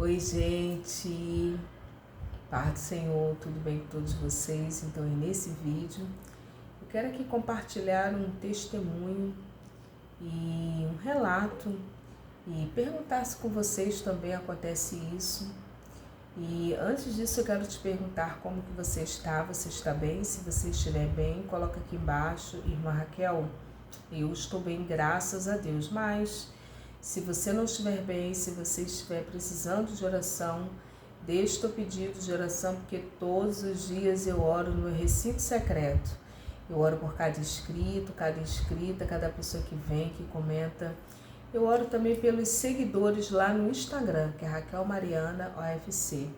Oi, gente, paz do Senhor, tudo bem com todos vocês? Então, nesse vídeo, eu quero aqui compartilhar um testemunho e um relato e perguntar se com vocês também acontece isso. E antes disso, eu quero te perguntar como que você está bem? Se você estiver bem, coloca aqui embaixo, irmã Raquel, eu estou bem, graças a Deus, mas se você não estiver bem, se você estiver precisando de oração, deixe o teu pedido de oração, porque todos os dias eu oro no meu recinto secreto. Eu oro por cada inscrito, cada inscrita, cada pessoa que vem, que comenta. Eu oro também pelos seguidores lá no Instagram, que é Raquel Mariana OFC.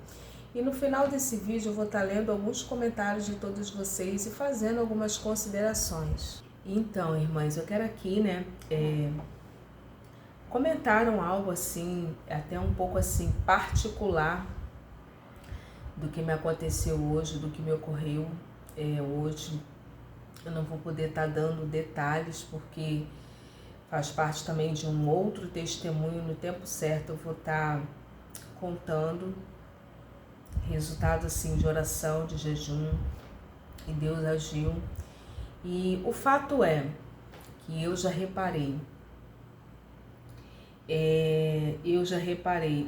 E no final desse vídeo eu vou estar lendo alguns comentários de todos vocês e fazendo algumas considerações. Então, irmãs, eu quero aqui, comentaram algo assim, até um pouco assim, particular do que me aconteceu hoje, do que me ocorreu hoje. Eu não vou poder estar dando detalhes, porque faz parte também de um outro testemunho. No tempo certo eu vou estar contando resultado assim de oração, de jejum, e Deus agiu. E o fato é que eu já reparei,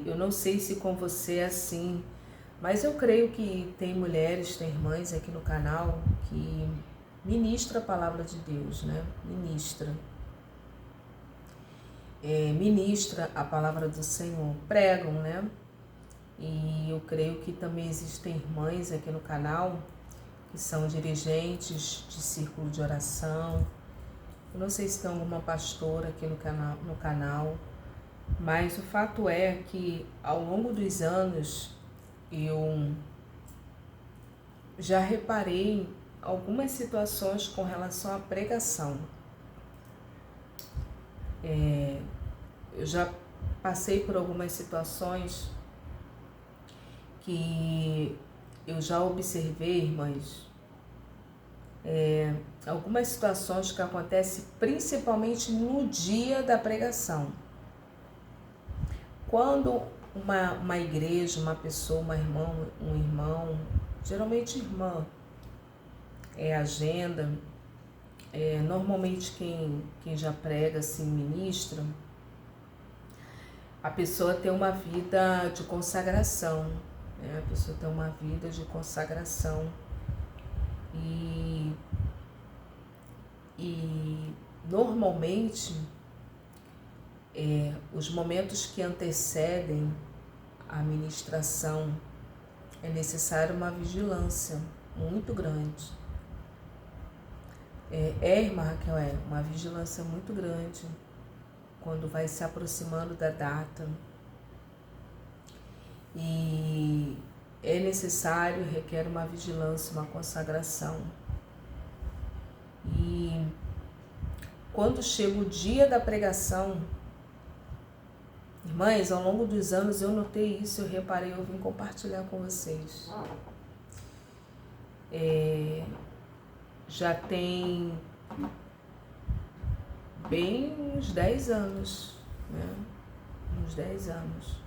eu não sei se com você é assim, mas eu creio que tem mulheres, tem irmãs aqui no canal que ministra a palavra de Deus, né? Ministra a palavra do Senhor, pregam, né? E eu creio que também existem irmãs aqui no canal que são dirigentes de círculo de oração. Eu não sei se tem alguma pastora aqui no canal, mas o fato é que ao longo dos anos eu já reparei algumas situações com relação à pregação. Eu já passei por algumas situações que eu já observei, irmãs, algumas situações que acontecem principalmente no dia da pregação. Quando uma igreja, uma pessoa, um irmão, geralmente irmã, agenda, normalmente quem já prega, assim, ministra, a pessoa tem uma vida de consagração, né? A pessoa tem uma vida de consagração e normalmente os momentos que antecedem a ministração é necessário uma vigilância muito grande. Irmã Raquel, uma vigilância muito grande quando vai se aproximando da data. E é necessário, requer uma vigilância, uma consagração. E quando chega o dia da pregação, irmãs, ao longo dos anos eu notei isso, eu reparei, eu vim compartilhar com vocês. Já tem bem uns 10 anos, né? Uns 10 anos.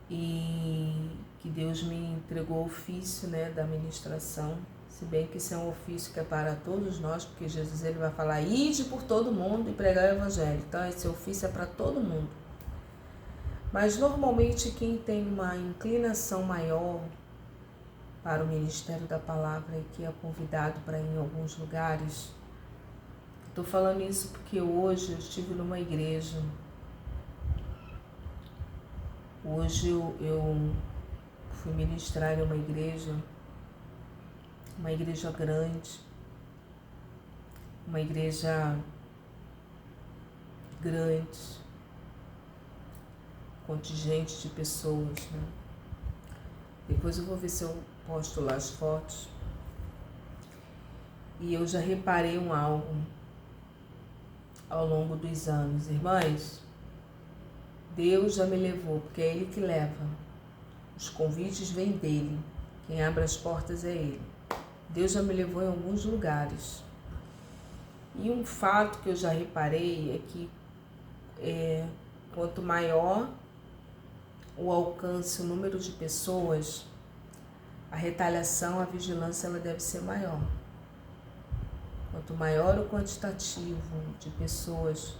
E que Deus me entregou o ofício, né, da ministração. Se bem que esse é um ofício que é para todos nós, porque Jesus ele vai falar, ide por todo mundo e pregar o evangelho. Então esse ofício é para todo mundo. Mas normalmente quem tem uma inclinação maior para o ministério da palavra e que é convidado para ir em alguns lugares. Estou falando isso porque hoje eu estive numa igreja. Hoje eu fui ministrar em uma igreja grande, contingente de pessoas, né? Depois eu vou ver se eu posto lá as fotos. E eu já reparei algo ao longo dos anos. Irmãs, Deus já me levou, porque é Ele que leva. Os convites vêm dEle. Quem abre as portas é Ele. Deus já me levou em alguns lugares. E um fato que eu já reparei é que quanto maior o alcance, o número de pessoas, a retaliação, a vigilância, ela deve ser maior. Quanto maior o quantitativo de pessoas,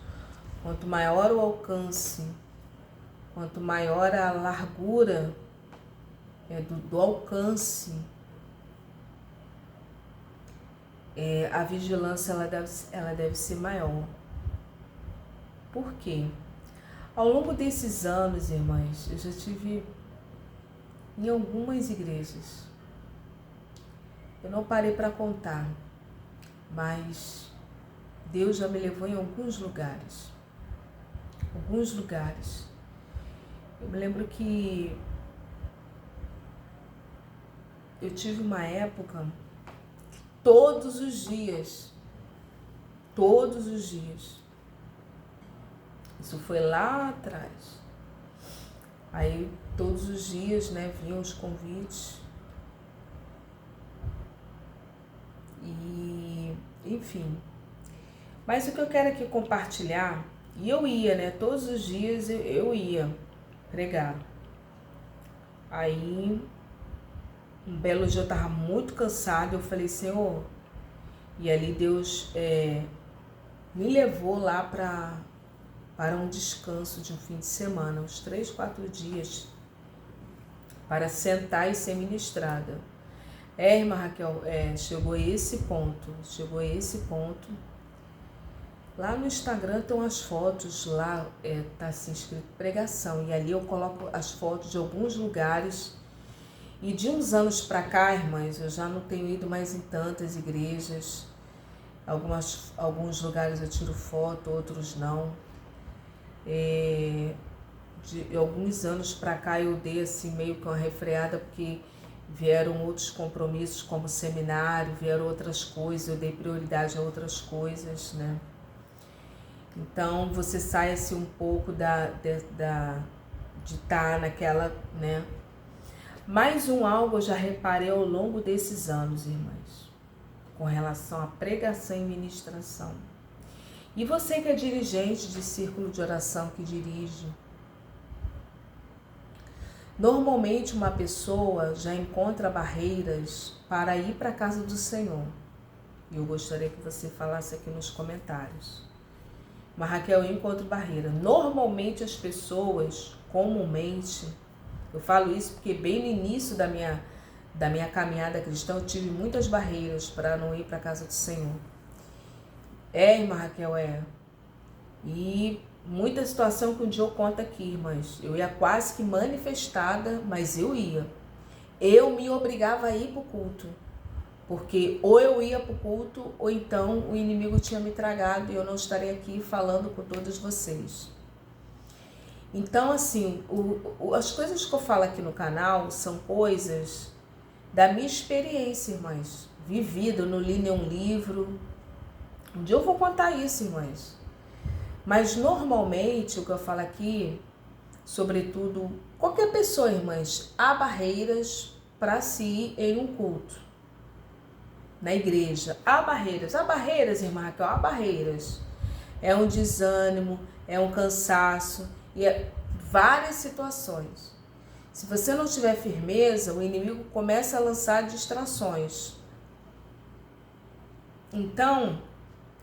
quanto maior o alcance, quanto maior a largura do alcance, a vigilância ela deve ser maior. Por quê? Ao longo desses anos, irmãs, eu já tive em algumas igrejas. Eu não parei para contar, mas Deus já me levou em alguns lugares. Alguns lugares. Eu me lembro que eu tive uma época, todos os dias, isso foi lá atrás. Aí todos os dias, vinham os convites. E, enfim. Mas o que eu quero aqui compartilhar, e eu ia, todos os dias eu ia pregar. Aí, um belo dia eu estava muito cansada, eu falei, Senhor, e ali Deus me levou lá para um descanso de um fim de semana, uns 3, 4 dias, para sentar e ser ministrada. Irmã Raquel, chegou a esse ponto. Lá no Instagram tem umas fotos, lá tá assim escrito pregação, e ali eu coloco as fotos de alguns lugares. E de uns anos para cá, irmãs, eu já não tenho ido mais em tantas igrejas. Alguns lugares eu tiro foto, outros não. De alguns anos para cá eu dei assim meio que uma refreada, porque vieram outros compromissos como seminário, vieram outras coisas, eu dei prioridade a outras coisas, Então você sai assim um pouco de estar naquela, Mais algo eu já reparei ao longo desses anos, irmãs, com relação à pregação e ministração. E você que é dirigente de círculo de oração, que dirige, normalmente uma pessoa já encontra barreiras para ir para a casa do Senhor. E eu gostaria que você falasse aqui nos comentários. Mas Raquel, eu encontro barreira. Normalmente as pessoas, comumente, eu falo isso porque bem no início da minha caminhada cristã eu tive muitas barreiras para não ir para a casa do Senhor. Irmã Raquel, E muita situação que um dia eu conto aqui, irmãs. Eu ia quase que manifestada, mas eu ia. Eu me obrigava a ir para o culto. Porque ou eu ia para o culto, ou então o inimigo tinha me tragado e eu não estaria aqui falando com todos vocês. Então, assim, as coisas que eu falo aqui no canal são coisas da minha experiência, irmãs. Vivida, eu não li nenhum livro. Um dia eu vou contar isso, irmãs. Mas normalmente o que eu falo aqui, sobretudo, qualquer pessoa, irmãs, há barreiras para se ir em um culto, na igreja. Há barreiras, irmã Raquel, há barreiras. É um desânimo, é um cansaço, e várias situações. Se você não tiver firmeza, o inimigo começa a lançar distrações. Então,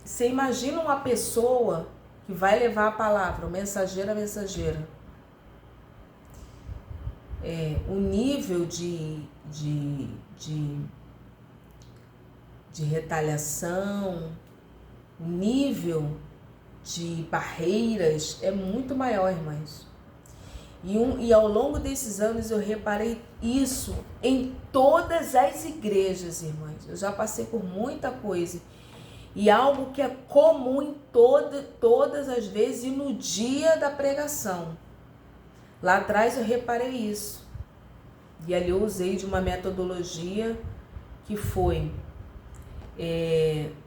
você imagina uma pessoa que vai levar a palavra, o mensageiro, a mensageira. O nível de retaliação, o nível de barreiras é muito maior, irmãs. E ao longo desses anos eu reparei isso em todas as igrejas, irmãs. Eu já passei por muita coisa. E algo que é comum em todas as vezes e no dia da pregação. Lá atrás eu reparei isso. E ali eu usei de uma metodologia que foi...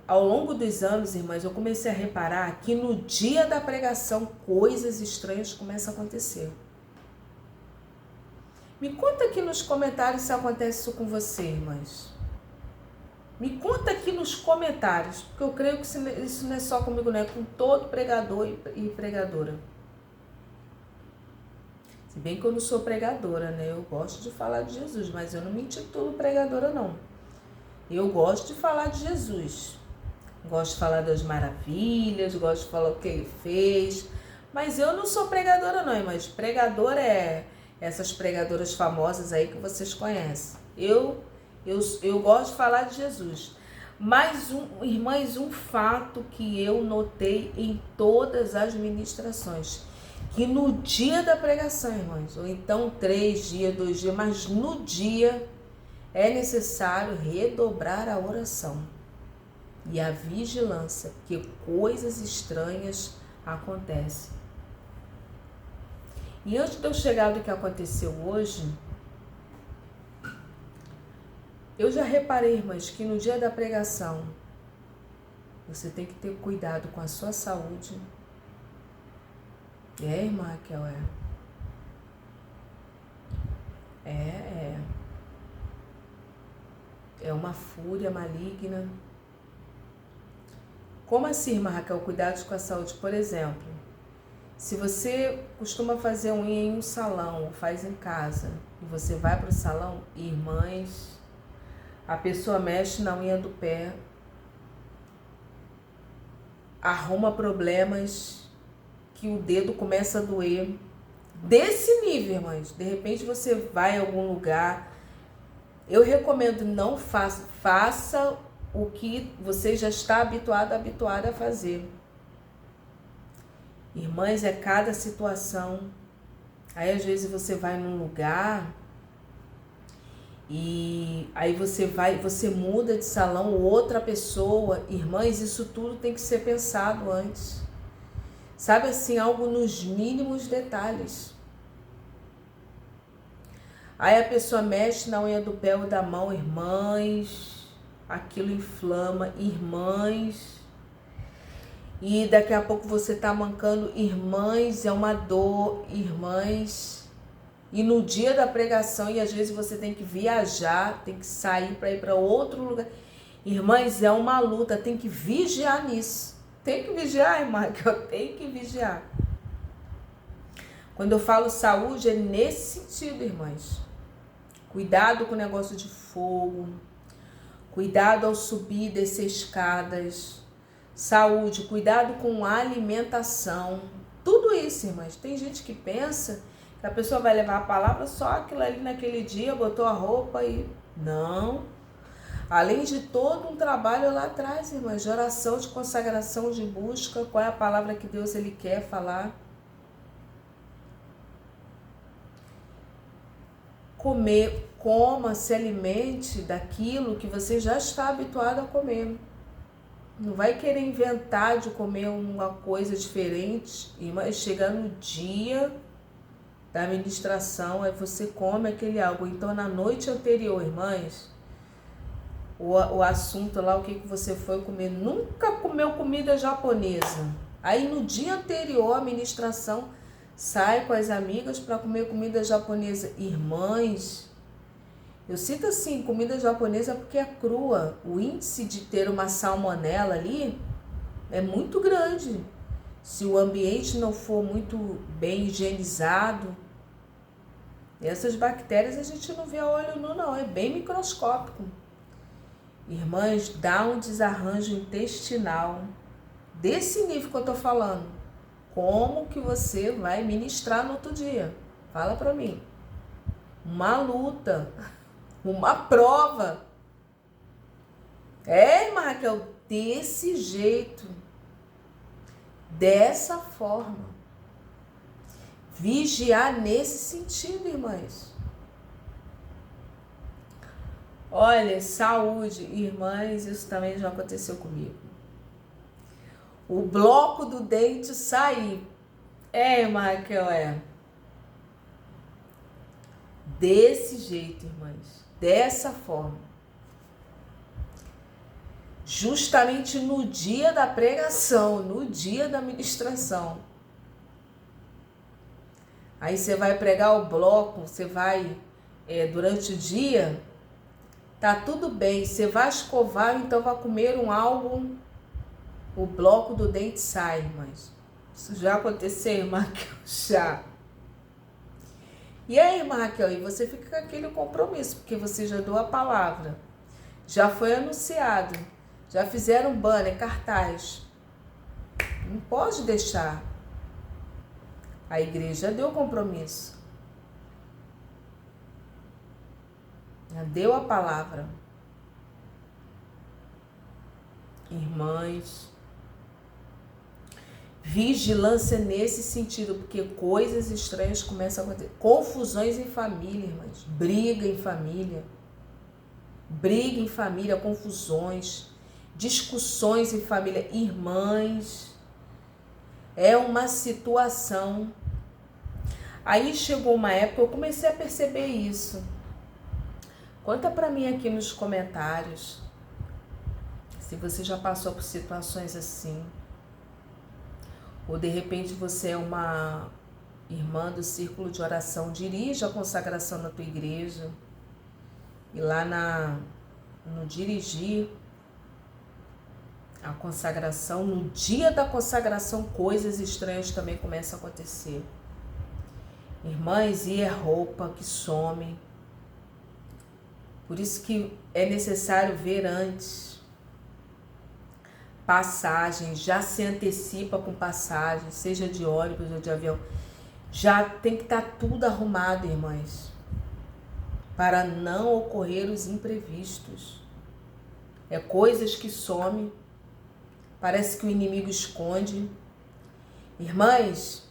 ao longo dos anos, irmãs, eu comecei a reparar que no dia da pregação coisas estranhas começam a acontecer. Me conta aqui nos comentários se acontece isso com você, irmãs. Me conta aqui nos comentários, porque eu creio que isso não é só comigo, não é com todo pregador e pregadora. Se bem que eu não sou pregadora, né? Eu gosto de falar de Jesus, mas eu não me intitulo pregadora, não. Eu gosto de falar de Jesus. Gosto de falar das maravilhas, gosto de falar o que ele fez. Mas eu não sou pregadora, não. Mas pregadora é essas pregadoras famosas aí que vocês conhecem. Eu gosto de falar de Jesus. Mas, irmãs, um fato que eu notei em todas as ministrações, que no dia da pregação, irmãs, ou então 3 dias, 2 dias, mas no dia é necessário redobrar a oração e a vigilância, porque coisas estranhas acontecem. E antes de eu chegar do que aconteceu hoje, eu já reparei, irmãs, que no dia da pregação você tem que ter cuidado com a sua saúde. Irmã Raquel, é uma fúria maligna. Como assim, irmã Raquel, cuidados com a saúde? Por exemplo, se você costuma fazer unha em um salão, ou faz em casa, e você vai para o salão, irmãs, a pessoa mexe na unha do pé, arruma problemas, que o dedo começa a doer. Desse nível, irmãs. De repente você vai em algum lugar. Eu recomendo, não faça o que você já está habituada a fazer. Irmãs, é cada situação. Aí às vezes você vai num lugar e aí você muda de salão, outra pessoa. Irmãs, isso tudo tem que ser pensado antes. Sabe assim, algo nos mínimos detalhes. Aí a pessoa mexe na unha do pé ou da mão, irmãs, aquilo inflama, irmãs. E daqui a pouco você tá mancando, irmãs, é uma dor, irmãs. E no dia da pregação, e às vezes você tem que viajar, tem que sair para ir para outro lugar. Irmãs, é uma luta, tem que vigiar nisso. Tem que vigiar, irmã, que eu tenho que vigiar. Quando eu falo saúde, é nesse sentido, irmãs. Cuidado com o negócio de fogo. Cuidado ao subir e descer escadas. Saúde, cuidado com a alimentação. Tudo isso, irmãs. Tem gente que pensa que a pessoa vai levar a palavra só aquilo ali naquele dia, botou a roupa e... Não. Além de todo um trabalho lá atrás, irmãs, de oração, de consagração, de busca, qual é a palavra que Deus ele quer falar. Coma, se alimente daquilo que você já está habituado a comer. Não vai querer inventar de comer uma coisa diferente, mas chegar no dia da ministração, aí você come aquele algo. Então, na noite anterior, irmãs, o assunto lá, o que você foi comer, nunca comeu comida japonesa. Aí no dia anterior à ministração, sai com as amigas para comer comida japonesa. Irmãs, eu cito assim, comida japonesa porque é crua. O índice de ter uma salmonela ali é muito grande. Se o ambiente não for muito bem higienizado, essas bactérias a gente não vê a olho nu, não, é bem microscópico. Irmãs, dá um desarranjo intestinal, desse nível que eu tô falando. Como que você vai ministrar no outro dia? Fala pra mim. Uma luta, uma prova. Irmã Raquel, desse jeito, dessa forma. Vigiar nesse sentido, irmãs. Olha, saúde, irmãs, isso também já aconteceu comigo. O bloco do dente sair. Irmã Raquel, desse jeito, irmãs, dessa forma. Justamente no dia da pregação, no dia da ministração. Aí você vai pregar o bloco, você vai, durante o dia, tá tudo bem, você vai escovar, então vai comer algo, o bloco do dente sai, irmãs. Isso já aconteceu, irmã, já. E aí, irmã Raquel, e você fica com aquele compromisso, porque você já deu a palavra, já foi anunciado, já fizeram banner, cartaz. Não pode deixar. A igreja deu compromisso. Já deu a palavra. Irmãs, vigilância nesse sentido, porque coisas estranhas começam a acontecer. Confusões em família, irmãs. Briga em família, confusões, discussões em família. Irmãs, é uma situação. Aí chegou uma época, eu comecei a perceber isso. Conta pra mim aqui nos comentários se você já passou por situações assim. Ou de repente você é uma irmã do círculo de oração, dirige a consagração na tua igreja. E lá no dirigir a consagração, no dia da consagração, coisas estranhas também começam a acontecer. Irmãs, e é roupa que some. Por isso que é necessário ver antes. Passagem, já se antecipa com passagem, seja de ônibus ou de avião. Já tem que estar tudo arrumado, irmãs, para não ocorrer os imprevistos. É coisas que somem, parece que o inimigo esconde. Irmãs,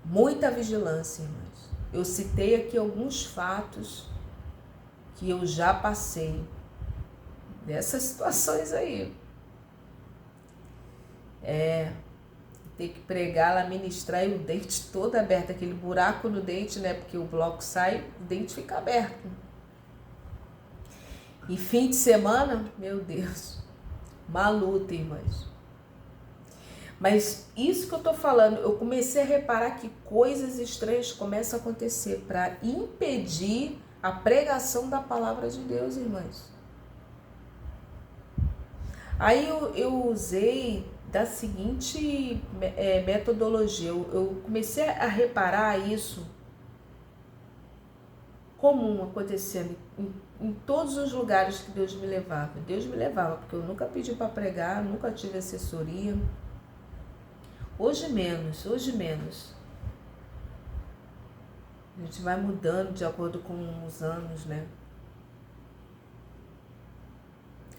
muita vigilância, irmãs. Eu citei aqui alguns fatos que eu já passei dessas situações aí. Ter que pregar lá, ministrar e o dente todo aberto, aquele buraco no dente, né? Porque o bloco sai, o dente fica aberto. E fim de semana, meu Deus, uma luta, irmãs. Mas isso que eu tô falando, eu comecei a reparar que coisas estranhas começam a acontecer para impedir a pregação da palavra de Deus, irmãs. Aí eu usei da seguinte metodologia, eu comecei a reparar isso comum acontecendo em todos os lugares que Deus me levava. Deus me levava, porque eu nunca pedi para pregar, nunca tive assessoria. Hoje menos. A gente vai mudando de acordo com os anos, né?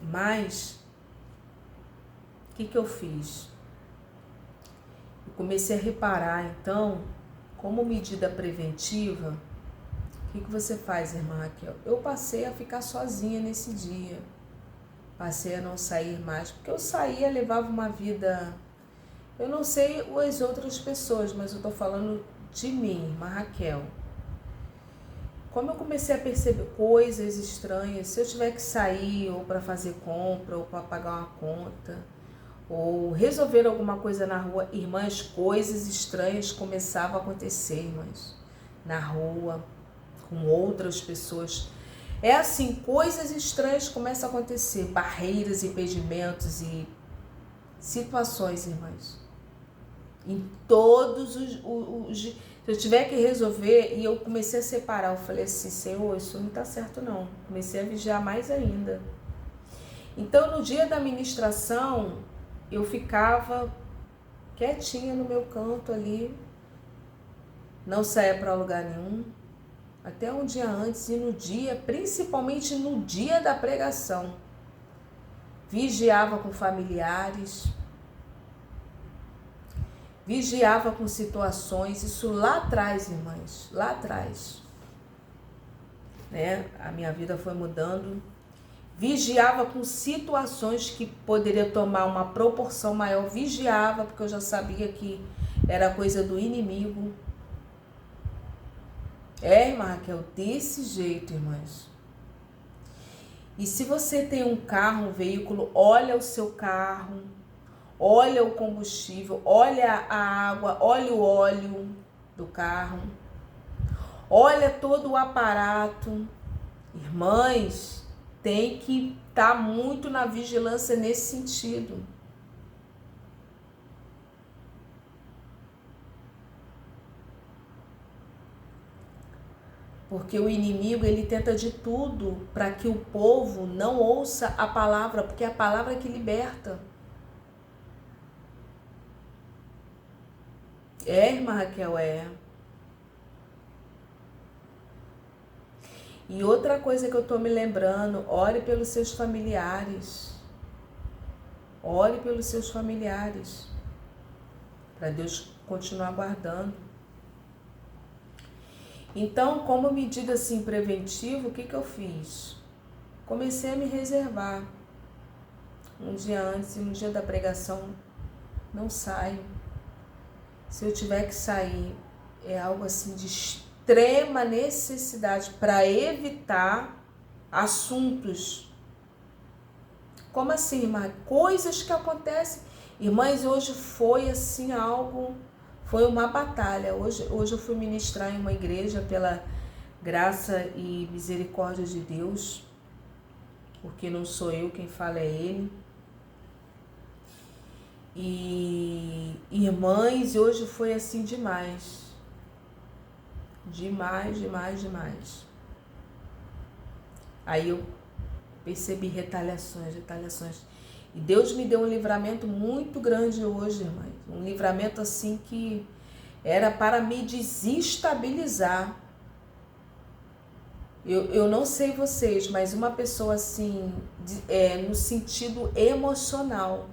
Mas o que eu fiz? Eu comecei a reparar, então, como medida preventiva, o que você faz, irmã Raquel? Eu passei a ficar sozinha nesse dia. Passei a não sair mais, porque eu saía, levava uma vida... Eu não sei as outras pessoas, mas eu tô falando de mim, irmã Raquel. Como eu comecei a perceber coisas estranhas, se eu tiver que sair ou para fazer compra, ou para pagar uma conta, ou resolver alguma coisa na rua, irmãs, coisas estranhas começavam a acontecer, irmãs, na rua, com outras pessoas. É assim, coisas estranhas começam a acontecer, barreiras, impedimentos e situações, irmãs. Em todos os se eu tiver que resolver, e eu comecei a separar, eu falei assim, Senhor, isso não está certo não. Comecei a vigiar mais ainda. Então, no dia da ministração, eu ficava quietinha no meu canto ali, não saía para lugar nenhum, até um dia antes e no dia, principalmente no dia da pregação. Vigiava com familiares, vigiava com situações, isso lá atrás, irmãs, lá atrás, né? A minha vida foi mudando. Vigiava com situações que poderia tomar uma proporção maior, vigiava, porque eu já sabia que era coisa do inimigo. Irmã Raquel, desse jeito, irmãs. E se você tem um carro, um veículo, olha o seu carro, olha o combustível, olha a água, olha o óleo do carro, olha todo o aparato. Irmãs, tem que estar muito na vigilância nesse sentido. Porque o inimigo, ele tenta de tudo para que o povo não ouça a palavra, porque é a palavra que liberta. Irmã Raquel, E outra coisa que eu estou me lembrando, ore pelos seus familiares. Ore pelos seus familiares. Para Deus continuar guardando. Então, como medida assim preventiva, o que eu fiz? Comecei a me reservar. Um dia antes e no dia da pregação, não saio. Se eu tiver que sair, é algo assim de extrema necessidade para evitar assuntos. Como assim, irmã? Coisas que acontecem. Irmãs, hoje foi assim algo, foi uma batalha. Hoje eu fui ministrar em uma igreja pela graça e misericórdia de Deus, porque não sou eu quem fala, é Ele. E irmãs, hoje foi assim demais. Demais. Aí eu percebi retaliações. E Deus me deu um livramento muito grande hoje, irmãs. Um livramento assim que era para me desestabilizar. Eu não sei vocês, mas uma pessoa assim, no sentido emocional,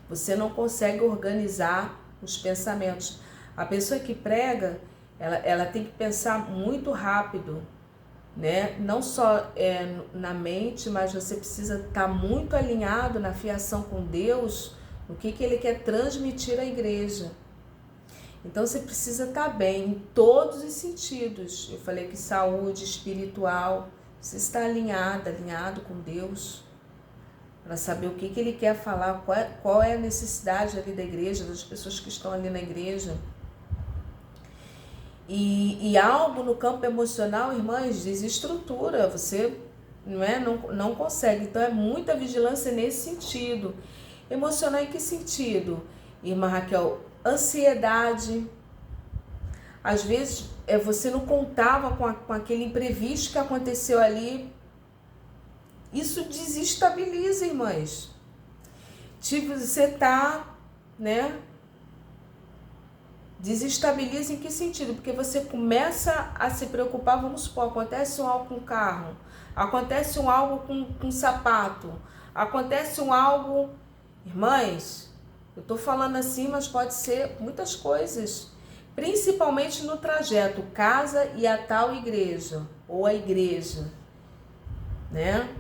você não consegue organizar os pensamentos. A pessoa que prega, ela tem que pensar muito rápido, né? Não só na mente, mas você precisa estar muito alinhado na fiação com Deus, no que Ele quer transmitir à igreja. Então você precisa estar bem em todos os sentidos. Eu falei que saúde espiritual, você está alinhado com Deus, para saber o que Ele quer falar, qual é a necessidade ali da igreja, das pessoas que estão ali na igreja. E algo no campo emocional, irmãs, desestrutura, você não consegue. Então é muita vigilância nesse sentido. Emocional em que sentido? Irmã Raquel, ansiedade. Às vezes você não contava com aquele imprevisto que aconteceu ali. Isso desestabiliza, irmãs. Tipo, você tá, desestabiliza em que sentido? Porque você começa a se preocupar, vamos supor, acontece algo com o carro, acontece algo com o sapato, acontece algo... Irmãs, eu tô falando assim, mas pode ser muitas coisas. Principalmente no trajeto, casa e a tal igreja, ou a igreja, né?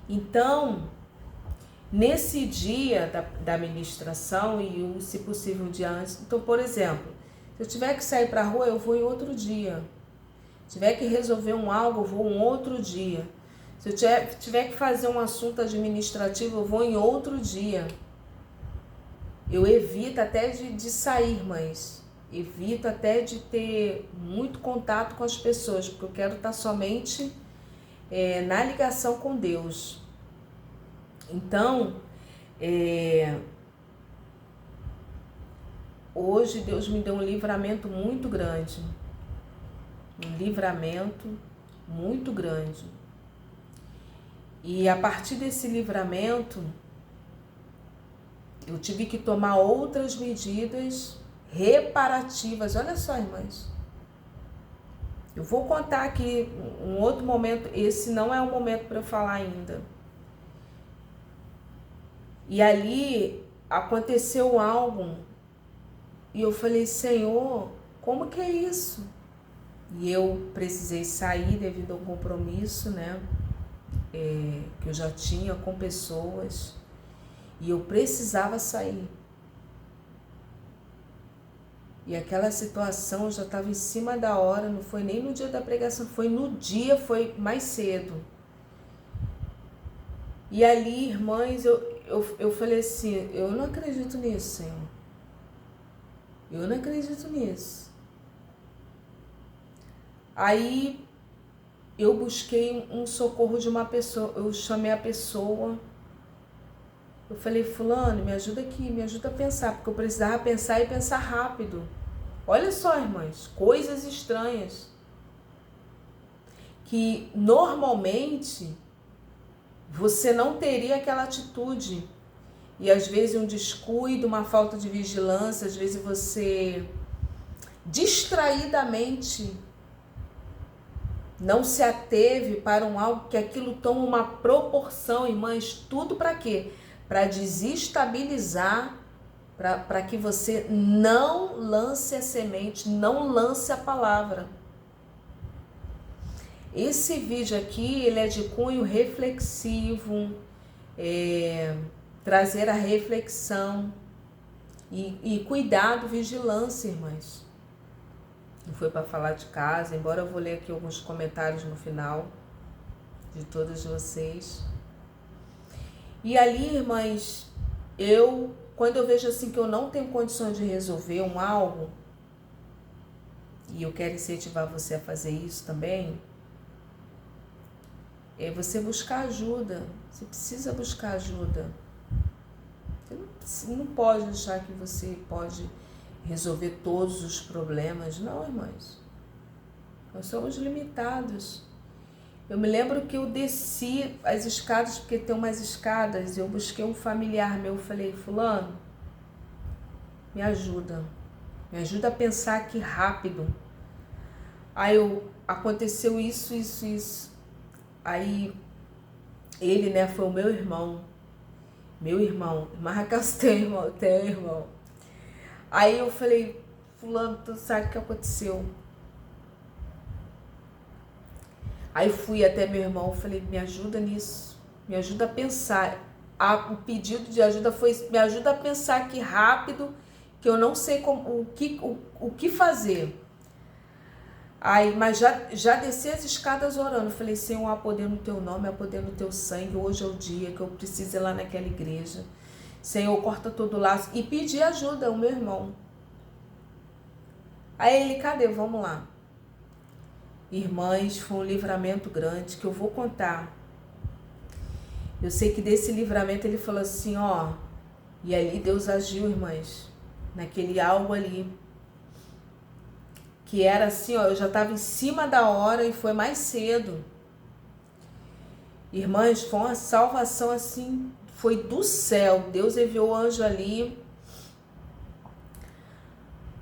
Então, nesse dia da ministração e, se possível, um dia antes. Então, por exemplo, se eu tiver que sair para a rua, eu vou em outro dia. Se tiver que resolver algo, eu vou em outro dia. Se eu tiver que fazer um assunto administrativo, eu vou em outro dia. Eu evito até de sair, mas evito até de ter muito contato com as pessoas, porque eu quero estar somente na ligação com Deus. Então, hoje Deus me deu um livramento muito grande. Um livramento muito grande. E a partir desse livramento, eu tive que tomar outras medidas reparativas. Olha só, irmãs. Eu vou contar aqui um outro momento. Esse não é o momento para eu falar ainda. E ali aconteceu algo. E eu falei, Senhor, como que é isso? E eu precisei sair devido ao compromisso, que eu já tinha com pessoas. E eu precisava sair. E aquela situação eu já estava em cima da hora, não foi nem no dia da pregação, foi no dia, foi mais cedo. E ali, irmãs, eu falei assim, eu não acredito nisso, Senhor. Eu não acredito nisso. Aí eu busquei um socorro de uma pessoa, eu chamei a pessoa. Eu falei, fulano, me ajuda aqui, me ajuda a pensar, porque eu precisava pensar e pensar rápido. Olha só, irmãs, coisas estranhas. que normalmente você não teria aquela atitude. E às vezes um descuido, uma falta de vigilância, às vezes você distraidamente não se ateve para algo que aquilo toma uma proporção, irmãs, tudo para quê? Para desestabilizar, para que você não lance a semente, não lance a palavra. Esse vídeo aqui, ele é de cunho reflexivo, trazer a reflexão e cuidado, vigilância, irmãs. Não foi para falar de casa, embora eu vou ler aqui alguns comentários no final de todas vocês. E ali, irmãs, quando eu vejo assim que eu não tenho condições de resolver algo, e eu quero incentivar você a fazer isso também, é você buscar ajuda. Você precisa buscar ajuda. Você não pode achar que você pode resolver todos os problemas. Não, irmãs. Nós somos limitados. Eu me lembro que eu desci as escadas, porque tem umas escadas, eu busquei um familiar meu, falei, fulano, me ajuda a pensar aqui rápido. Aí aconteceu isso. Aí ele, né, foi o meu irmão, irmã Raquel, tem um irmão. Aí eu falei, fulano, tu sabe o que aconteceu? Aí fui até meu irmão, falei, me ajuda nisso, me ajuda a pensar. O pedido de ajuda foi, me ajuda a pensar aqui rápido, que eu não sei o que fazer. Aí, mas já desci as escadas orando, falei, Senhor, há poder no teu nome, há poder no teu sangue, hoje é o dia que eu preciso ir lá naquela igreja. Senhor, corta todo o laço. E pedi ajuda ao meu irmão. Aí ele, cadê? Vamos lá. Irmãs, foi um livramento grande que eu vou contar. Eu sei que desse livramento ele falou assim, ó, e ali Deus agiu, irmãs, naquele algo ali. Que era assim, ó, eu já estava em cima da hora e foi mais cedo. Irmãs, foi uma salvação assim, foi do céu. Deus enviou o anjo ali.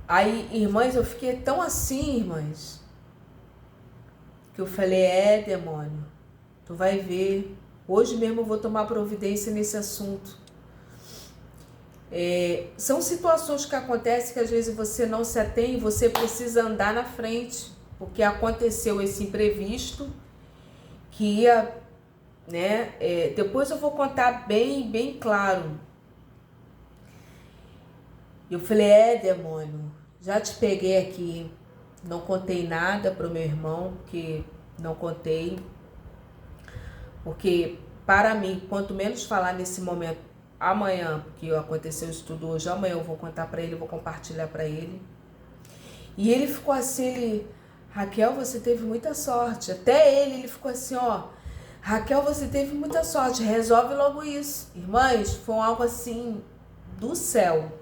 Aí, irmãs, eu fiquei tão assim, irmãs, que eu falei, demônio, tu vai ver. Hoje mesmo eu vou tomar providência nesse assunto. São situações que acontecem que às vezes você não se atém e você precisa andar na frente, porque aconteceu esse imprevisto que ia, né? Depois eu vou contar bem claro. Eu falei, demônio, já te peguei aqui, não contei nada para o meu irmão, porque não contei, porque para mim, quanto menos falar nesse momento, amanhã, porque aconteceu isso tudo hoje, amanhã eu vou contar para ele, eu vou compartilhar para ele. E ele ficou assim, Raquel, você teve muita sorte. Até ele ficou assim, ó, Raquel, você teve muita sorte, resolve logo isso. Irmãs, foi algo assim, do céu.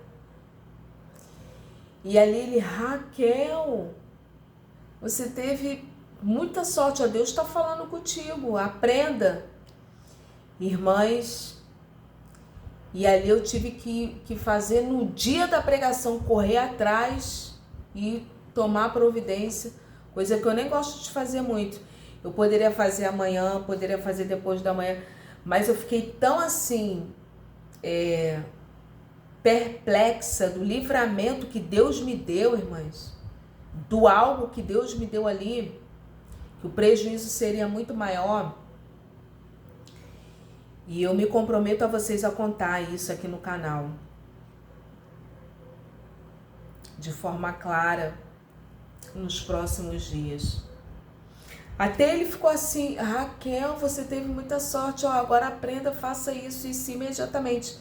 E ali ele, Raquel, você teve muita sorte, ó, Deus está falando contigo, aprenda. Irmãs, e ali eu tive que fazer no dia da pregação, correr atrás e tomar providência, coisa que eu nem gosto de fazer muito. Eu poderia fazer amanhã, poderia fazer depois da manhã, mas eu fiquei tão assim, perplexa do livramento que Deus me deu, irmãs, do algo que Deus me deu ali, que o prejuízo seria muito maior. E eu me comprometo a vocês a contar isso aqui no canal. De forma clara, nos próximos dias. Até ele ficou assim, Raquel, você teve muita sorte, ó, agora aprenda, faça isso imediatamente.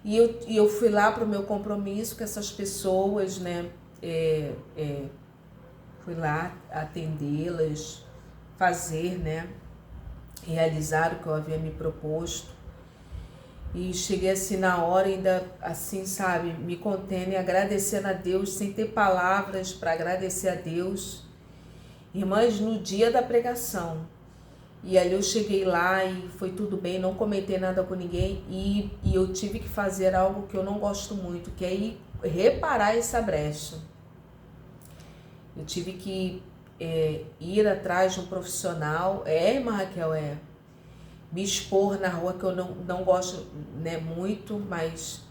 E eu fui lá para o meu compromisso com essas pessoas, né? Fui lá atendê-las, fazer, né? Realizar o que eu havia me proposto. E cheguei assim na hora, ainda assim, sabe, me contendo e agradecendo a Deus, sem ter palavras para agradecer a Deus. Irmãs, no dia da pregação. E ali eu cheguei lá e foi tudo bem, não comentei nada com ninguém e eu tive que fazer algo que eu não gosto muito, que é ir reparar essa brecha. Eu tive que ir atrás de um profissional, irmã Raquel, me expor na rua, que eu não gosto, né, muito, mas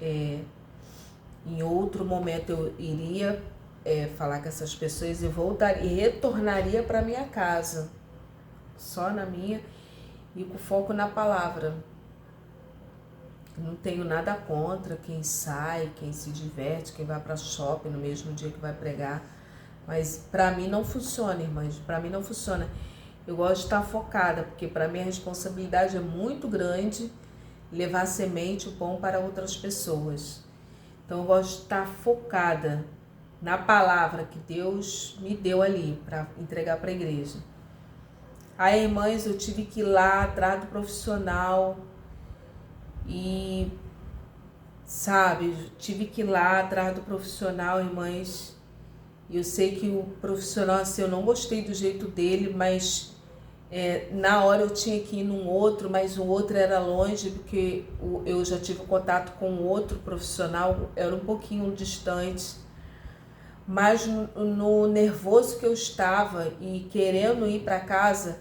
em outro momento eu iria falar com essas pessoas e voltaria e retornaria para minha casa, só na minha, e com foco na palavra. Não tenho nada contra quem sai, quem se diverte, quem vai para shopping no mesmo dia que vai pregar, mas para mim não funciona, irmãs, para mim não funciona. Eu gosto de estar focada, porque para mim a responsabilidade é muito grande levar a semente, o pão para outras pessoas. Então eu gosto de estar focada na palavra que Deus me deu ali para entregar para a igreja. Aí, irmãs, eu tive que ir lá atrás do profissional e, sabe, tive que ir lá atrás do profissional, irmãs. E eu sei que o profissional, assim, eu não gostei do jeito dele, mas na hora eu tinha que ir num outro, mas o outro era longe, porque eu já tive contato com outro profissional, era um pouquinho distante. Mas no nervoso que eu estava e querendo ir para casa,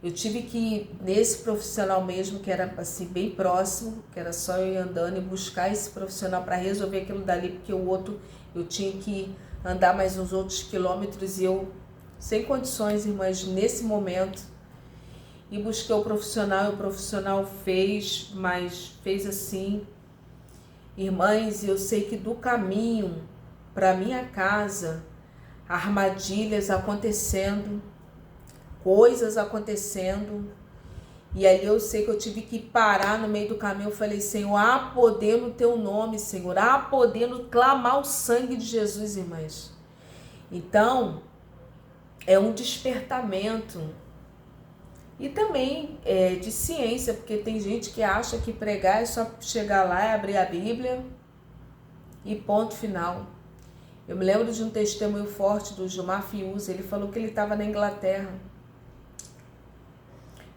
eu tive que ir nesse profissional mesmo, que era assim bem próximo, que era só eu ir andando e buscar esse profissional para resolver aquilo dali, porque o outro eu tinha que andar mais uns outros quilômetros e eu sem condições, irmãs, nesse momento. E busquei o profissional, e o profissional fez, mas fez assim. Irmãs, eu sei que do caminho para minha casa, armadilhas acontecendo, coisas acontecendo, e ali eu sei que eu tive que parar no meio do caminho. Eu falei: Senhor, há poder no teu nome, Senhor, há poder no clamar o sangue de Jesus, irmãs. Então, é um despertamento. E também de ciência, porque tem gente que acha que pregar é só chegar lá e abrir a Bíblia e ponto final. Eu me lembro de um testemunho forte do Gilmar Fiuza. Ele falou que ele estava na Inglaterra.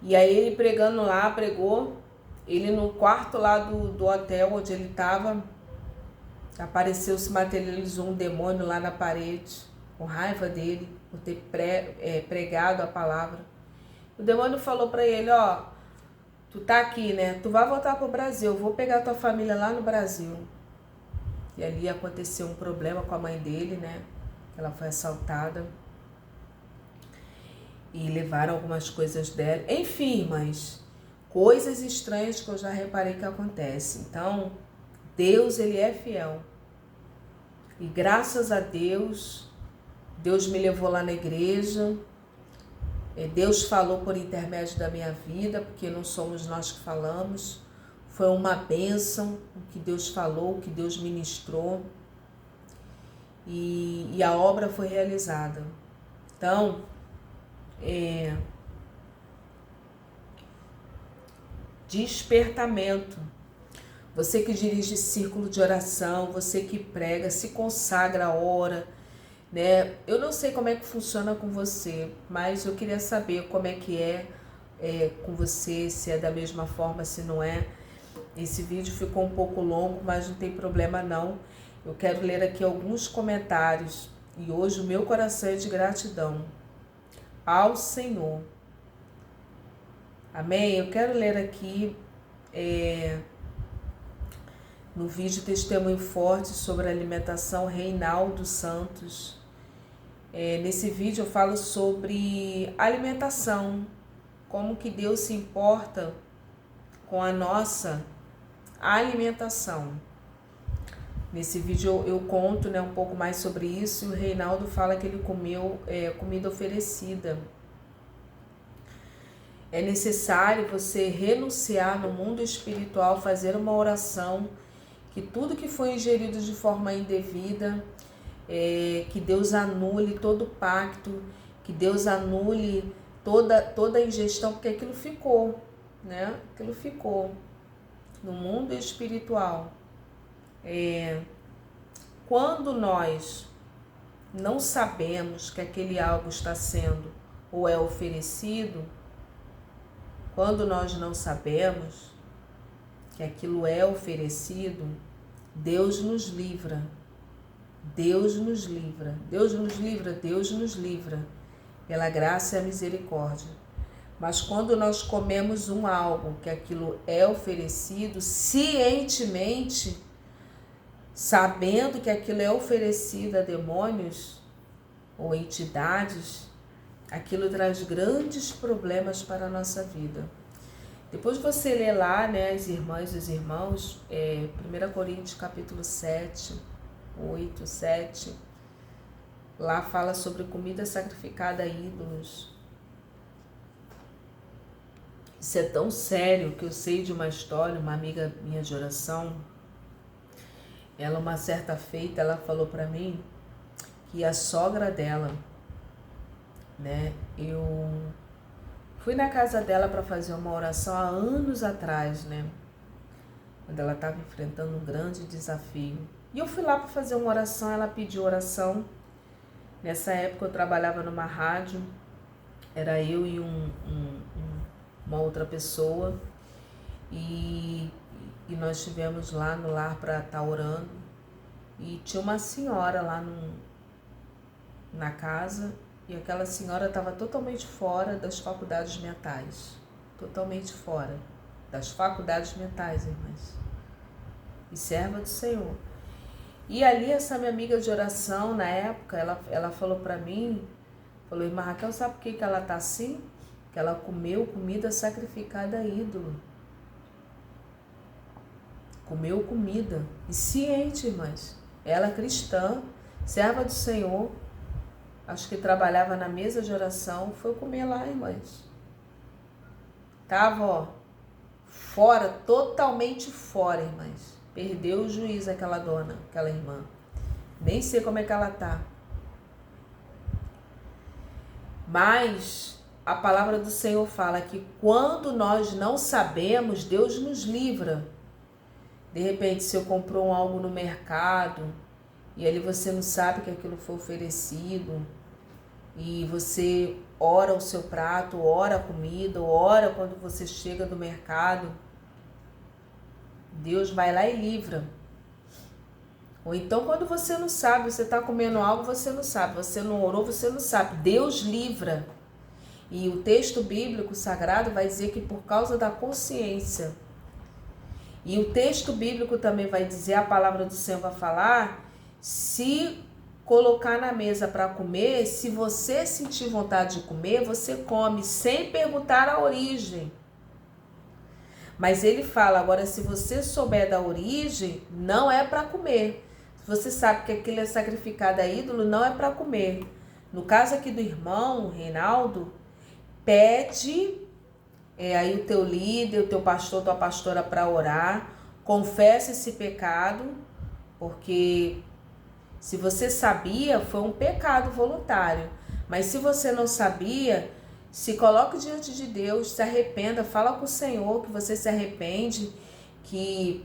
E aí ele pregando lá, pregou. Ele no quarto lá do hotel onde ele estava, apareceu, se materializou um demônio lá na parede, com raiva dele, por ter pregado a palavra. O demônio falou para ele: ó, tu tá aqui, né? Tu vai voltar pro Brasil, eu vou pegar tua família lá no Brasil. E ali aconteceu um problema com a mãe dele, né? Ela foi assaltada. E levaram algumas coisas dela. Enfim, mas coisas estranhas que eu já reparei que acontecem. Então, Deus, ele é fiel. E graças a Deus, Deus me levou lá na igreja. Deus falou por intermédio da minha vida, porque não somos nós que falamos. Foi uma bênção o que Deus falou, o que Deus ministrou. E a obra foi realizada. Então, despertamento. Você que dirige círculo de oração, você que prega, se consagra, ora, né? Eu não sei como é que funciona com você, mas eu queria saber como é que é com você, se é da mesma forma, se não é. Esse vídeo ficou um pouco longo, mas não tem problema não. Eu quero ler aqui alguns comentários e hoje o meu coração é de gratidão ao Senhor. Amém? Eu quero ler aqui no vídeo Testemunho Forte sobre alimentação, Reinaldo Santos. Nesse vídeo eu falo sobre alimentação, como que Deus se importa com a nossa alimentação. Nesse vídeo eu conto, né, um pouco mais sobre isso, e o Reinaldo fala que ele comeu comida oferecida. É necessário você renunciar no mundo espiritual, fazer uma oração, que tudo que foi ingerido de forma indevida, que Deus anule todo pacto, que Deus anule toda a ingestão, porque aquilo ficou, né? Aquilo ficou no mundo espiritual. Quando nós não sabemos que aquele algo está sendo ou é oferecido, quando nós não sabemos que aquilo é oferecido, Deus nos livra. Deus nos livra. Deus nos livra. Deus nos livra. Pela graça e a misericórdia. Mas quando nós comemos algo que aquilo é oferecido, cientemente, sabendo que aquilo é oferecido a demônios ou entidades, aquilo traz grandes problemas para a nossa vida. Depois você lê lá, né, as irmãs e os irmãos, 1 Coríntios capítulo 7, 8, 7, lá fala sobre comida sacrificada a ídolos. Isso é tão sério que eu sei de uma história, uma amiga minha de oração, ela uma certa feita, ela falou para mim que a sogra dela, né, eu fui na casa dela para fazer uma oração há anos atrás, né, quando ela estava enfrentando um grande desafio. E eu fui lá para fazer uma oração, ela pediu oração. Nessa época eu trabalhava numa rádio, era eu e uma outra pessoa, e nós estivemos lá no lar para estar orando, e tinha uma senhora lá na casa, e aquela senhora estava totalmente fora das faculdades mentais, totalmente fora das faculdades mentais, irmãs, e serva do Senhor. E ali essa minha amiga de oração, na época, ela falou para mim, falou: irmã Raquel, sabe por que ela tá assim? Que ela comeu comida sacrificada a ídolo. Comeu comida. E ciente, irmãs. Ela cristã, serva do Senhor, acho que trabalhava na mesa de oração, foi comer lá, irmãs. Tava, ó, fora, totalmente fora, irmãs. Perdeu o juízo aquela dona, aquela irmã. Nem sei como é que ela tá. Mas a palavra do Senhor fala que quando nós não sabemos, Deus nos livra. De repente, se eu comprou algo no mercado e ali você não sabe que aquilo foi oferecido, e você ora o seu prato, ora a comida, ora quando você chega do mercado, Deus vai lá e livra. Ou então quando você não sabe, você está comendo algo, você não sabe, você não orou, você não sabe, Deus livra. E o texto bíblico sagrado vai dizer que por causa da consciência. E o texto bíblico também vai dizer, a palavra do Senhor vai falar, se colocar na mesa para comer, se você sentir vontade de comer, você come, sem perguntar a origem. Mas ele fala, agora se você souber da origem, não é para comer. Se você sabe que aquilo é sacrificado a ídolo, não é para comer. No caso aqui do irmão, Reinaldo, pede aí o teu líder, o teu pastor, tua pastora para orar, confessa esse pecado, porque se você sabia, foi um pecado voluntário. Mas se você não sabia, se coloque diante de Deus, se arrependa, fala com o Senhor que você se arrepende, que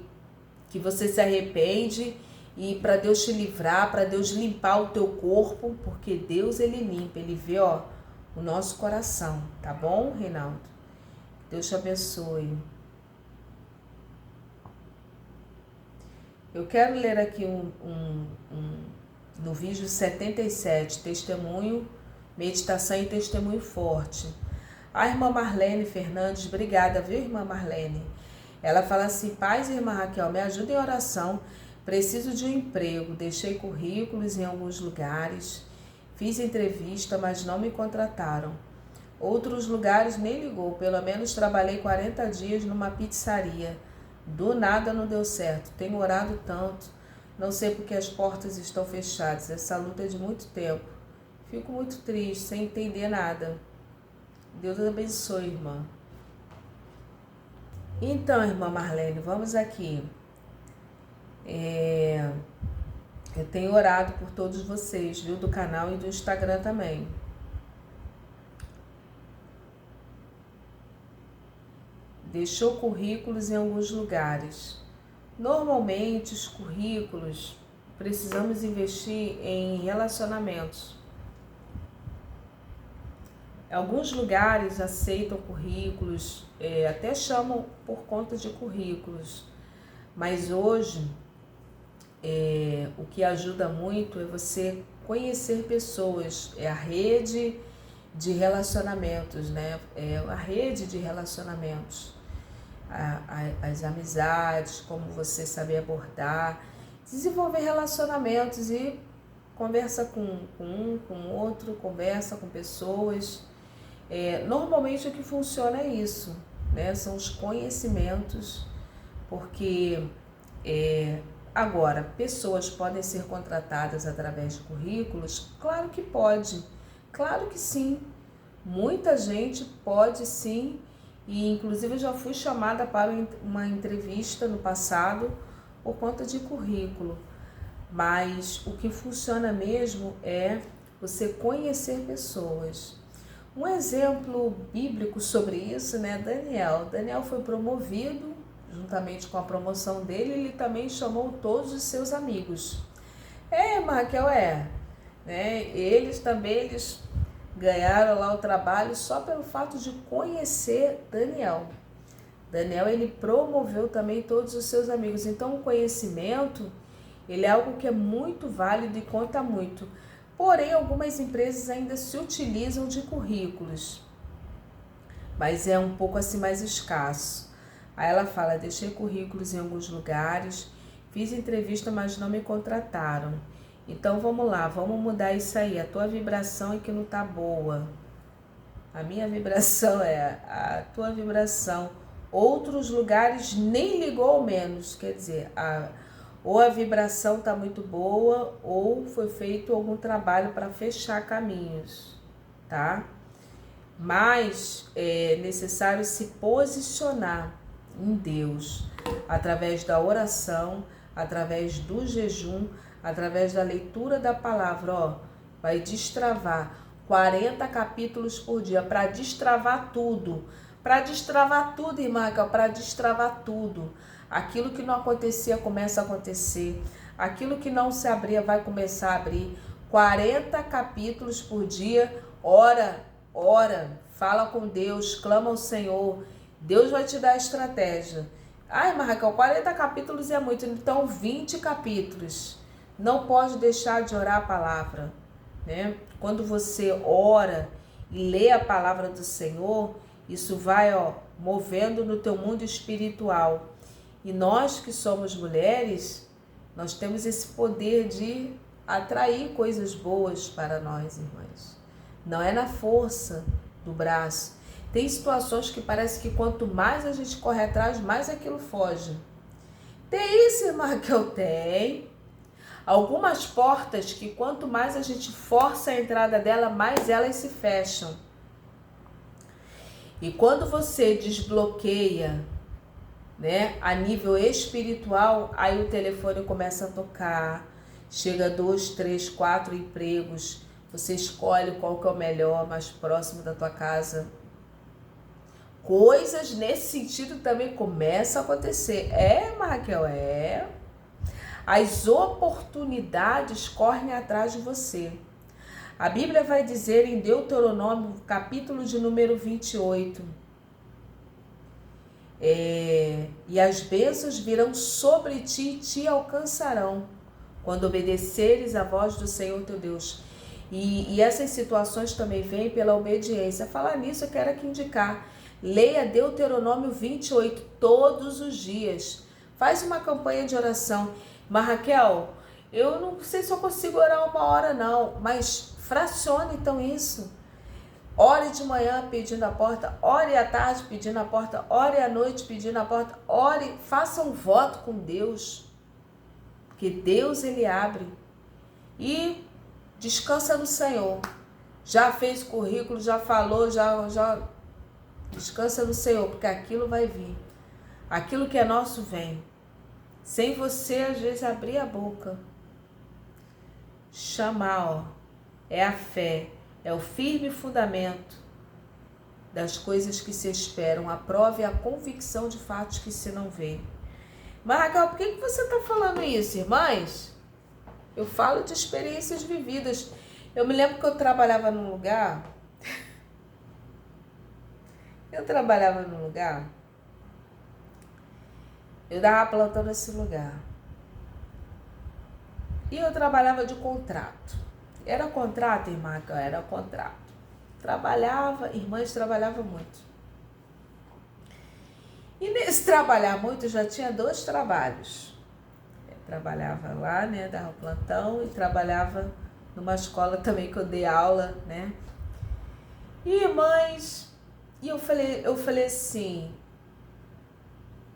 você se arrepende, e para Deus te livrar, para Deus limpar o teu corpo, porque Deus, ele limpa, ele vê, ó, o nosso coração, tá bom, Reinaldo? Deus te abençoe. Eu quero ler aqui no vídeo 77, testemunho, meditação e testemunho forte. A irmã Marlene Fernandes, obrigada, viu, irmã Marlene? Ela fala assim, paz, irmã Raquel, me ajuda em oração, preciso de um emprego, deixei currículos em alguns lugares, fiz entrevista, mas não me contrataram. Outros lugares nem ligou, pelo menos trabalhei 40 dias numa pizzaria. Do nada não deu certo, tenho orado tanto, não sei porque as portas estão fechadas, essa luta é de muito tempo. Fico muito triste, sem entender nada. Deus abençoe, irmã. Então, irmã Marlene, vamos aqui. Eu tenho orado por todos vocês, viu, do canal e do Instagram também. Deixou currículos em alguns lugares. Normalmente os currículos precisamos investir em relacionamentos. Alguns lugares aceitam currículos, até chamam por conta de currículos, mas hoje o que ajuda muito é você conhecer pessoas, é a rede de relacionamentos, né? É a rede de relacionamentos, as amizades, como você saber abordar, desenvolver relacionamentos e conversa com um, com outro, conversa com pessoas. Normalmente o que funciona é isso, né? São os conhecimentos, porque agora, pessoas podem ser contratadas através de currículos? Claro que pode, claro que sim. Muita gente pode sim, e inclusive eu já fui chamada para uma entrevista no passado por conta de currículo. Mas o que funciona mesmo é você conhecer pessoas. Um exemplo bíblico sobre isso, né? Daniel foi promovido. Juntamente com a promoção dele, ele também chamou todos os seus amigos. Raquel, né? Eles ganharam lá o trabalho só pelo fato de conhecer Daniel. Daniel, ele promoveu também todos os seus amigos. Então, o conhecimento, ele é algo que é muito válido e conta muito. Porém, algumas empresas ainda se utilizam de currículos, mas é um pouco assim mais escasso. Aí ela fala, deixei currículos em alguns lugares, fiz entrevista, mas não me contrataram. Então vamos lá, vamos mudar isso aí. A tua vibração é que não tá boa. A minha vibração a tua vibração. Outros lugares nem ligou ao menos, quer dizer, ou a vibração tá muito boa, ou foi feito algum trabalho para fechar caminhos, tá? Mas é necessário se posicionar em Deus, através da oração, através do jejum, através da leitura da palavra, vai destravar 40 capítulos por dia, para destravar tudo, irmã, para destravar tudo. Aquilo que não acontecia começa a acontecer, aquilo que não se abria vai começar a abrir. 40 capítulos por dia, ora, fala com Deus, clama ao Senhor. Deus vai te dar a estratégia. Raquel, 40 capítulos é muito, então 20 capítulos. Não pode deixar de orar a palavra, né? Quando você ora e lê a palavra do Senhor, isso vai movendo no teu mundo espiritual. E nós que somos mulheres, nós temos esse poder de atrair coisas boas para nós, irmãs. Não é na força do braço. Tem situações que parece que quanto mais a gente corre atrás, mais aquilo foge. Tem isso, irmã, que eu tenho. Algumas portas que quanto mais a gente força a entrada dela, mais elas se fecham. E quando você desbloqueia, né, a nível espiritual, aí o telefone começa a tocar, chega 2, 3, 4 empregos, você escolhe qual que é o melhor, mais próximo da tua casa. Coisas nesse sentido também começam a acontecer. Raquel, As oportunidades correm atrás de você. A Bíblia vai dizer em Deuteronômio, capítulo de número 28, e as bênçãos virão sobre ti e te alcançarão, quando obedeceres a voz do Senhor teu Deus. E essas situações também vêm pela obediência. Falar nisso, eu quero aqui indicar. Leia Deuteronômio 28 todos os dias. Faz uma campanha de oração. Mas Raquel, eu não sei se eu consigo orar 1 hora não, mas fracione então isso. Ore de manhã pedindo a porta, ore à tarde pedindo a porta, ore à noite pedindo a porta, ore, faça um voto com Deus, porque Deus ele abre. E descansa no Senhor. Já fez o currículo, já falou, já descansa no Senhor, porque aquilo vai vir. Aquilo que é nosso vem. Sem você, às vezes, abrir a boca. Chamar, é a fé, é o firme fundamento das coisas que se esperam. A prova é a convicção de fatos que se não vê. Mas, Raquel, por que você está falando isso, irmãs? Eu falo de experiências vividas. Eu me lembro que eu trabalhava num lugar. Eu dava plantão nesse lugar. E eu trabalhava de contrato. Era contrato, irmã, era contrato. Trabalhava, irmãs trabalhava muito. E nesse trabalhar muito, eu já tinha 2 trabalhos. Eu trabalhava lá, né, dava plantão, e trabalhava numa escola também que eu dei aula, né. E irmãs, eu falei assim,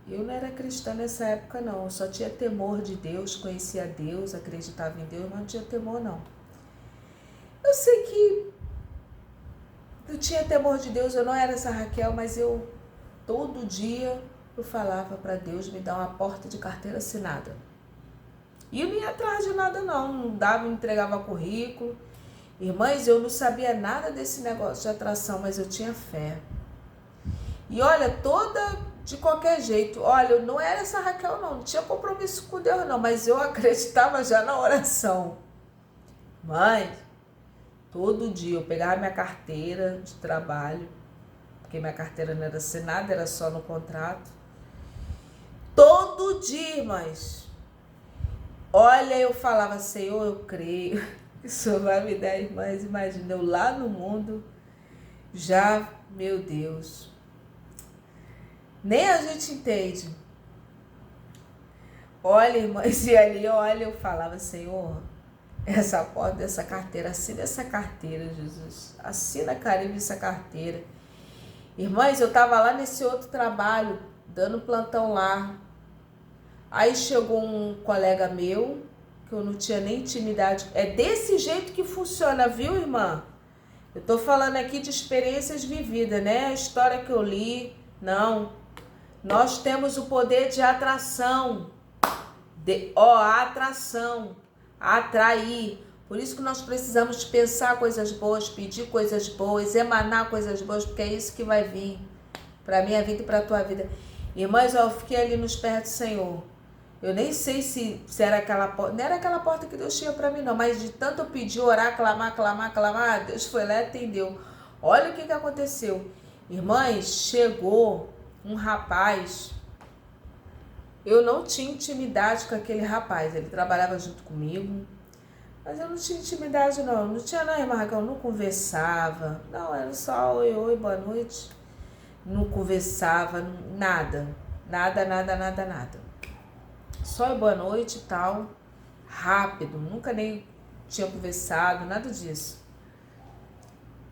eu não era cristã nessa época não, eu só tinha temor de Deus, conhecia Deus, acreditava em Deus, mas não tinha temor não. Eu sei que eu tinha temor de Deus, eu não era essa Raquel, mas todo dia eu falava para Deus me dar uma porta de carteira assinada. E eu não ia atrás de nada não entregava currículo. Irmãs, eu não sabia nada desse negócio de atração, mas eu tinha fé. E olha, de qualquer jeito, olha, eu não era essa Raquel não tinha compromisso com Deus não, mas eu acreditava já na oração. Mas, todo dia eu pegava minha carteira de trabalho, porque minha carteira não era assinada, era só no contrato. Todo dia, irmãs. Olha, eu falava, Senhor, eu creio que o Senhor vai me dar, irmãs, imagina, eu lá no mundo, já, meu Deus, nem a gente entende. Olha, irmãs, e ali, olha, eu falava, Senhor, essa porta dessa carteira, assina essa carteira, Jesus, assina carinho essa carteira. Irmãs, eu tava lá nesse outro trabalho, dando plantão lá. Aí chegou um colega meu, que eu não tinha nem intimidade. É desse jeito que funciona, viu, irmã? Eu tô falando aqui de experiências vividas, né? A história que eu li, não. Nós temos o poder de atração. Atração. Atrair. Por isso que nós precisamos pensar coisas boas, pedir coisas boas, emanar coisas boas, porque é isso que vai vir para minha vida e para a tua vida. Irmãs, eu fiquei ali nos pés do Senhor. Eu nem sei se era aquela porta, não era aquela porta que Deus tinha para mim não, mas de tanto eu pedir, orar, clamar, Deus foi lá e atendeu. Olha o que aconteceu. Irmãs, chegou um rapaz, eu não tinha intimidade com aquele rapaz, ele trabalhava junto comigo, mas eu não tinha intimidade não tinha não, irmã Raquel, não conversava, não, era só oi, boa noite, não conversava, nada. Só boa noite e tal, rápido, nunca nem tinha conversado, nada disso.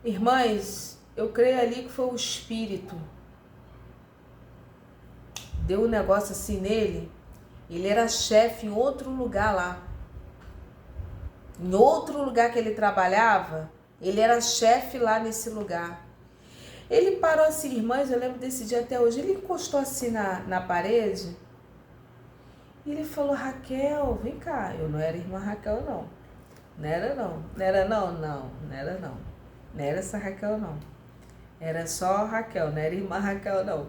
Irmãs, eu creio ali que foi o Espírito. Deu um negócio assim nele, ele era chefe em outro lugar lá. Em outro lugar que ele trabalhava, ele era chefe lá nesse lugar. Ele parou assim, irmãs, eu lembro desse dia até hoje, ele encostou assim na parede. E ele falou, Raquel, vem cá. Eu não era irmã Raquel, não. Não era essa Raquel, não. Era só Raquel, não era irmã Raquel, não.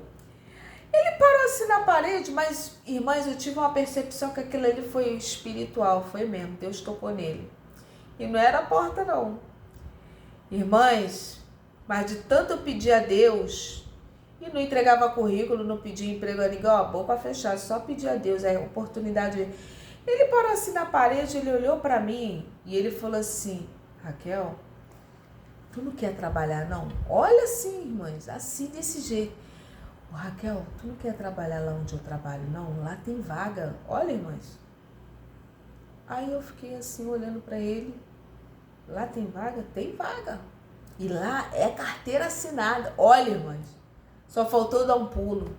Ele parou assim na parede, mas, irmãs, eu tive uma percepção que aquilo ali foi espiritual, foi mesmo. Deus tocou nele. E não era a porta, não. Irmãs, mas de tanto eu pedir a Deus... E não entregava currículo, não pedia emprego a ninguém, boca fechada, só pedia a Deus, a oportunidade. Ele parou assim na parede, ele olhou para mim e ele falou assim, Raquel, tu não quer trabalhar não? Olha assim, irmãs, assim desse jeito. Raquel, tu não quer trabalhar lá onde eu trabalho não? Lá tem vaga, olha irmãs. Aí eu fiquei assim olhando para ele, lá tem vaga? Tem vaga. E lá é carteira assinada, olha irmãs. Só faltou dar um pulo.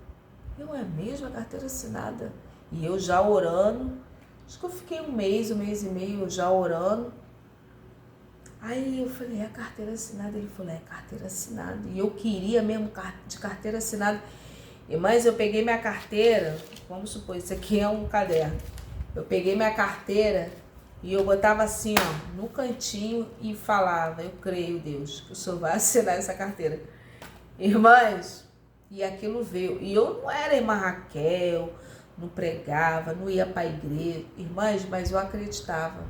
É mesmo a carteira assinada. E eu já orando. Acho que eu fiquei um mês e meio já orando. Aí eu falei, é a carteira assinada? Ele falou, é carteira assinada. E eu queria mesmo de carteira assinada. Mas eu peguei minha carteira, vamos supor, isso aqui é um caderno. Eu peguei minha carteira e eu botava assim, no cantinho e falava, eu creio, Deus, que o Senhor vai assinar essa carteira. Irmãs, e aquilo veio. E eu não era irmã Raquel, não pregava, não ia para a igreja. Irmãs, mas eu acreditava.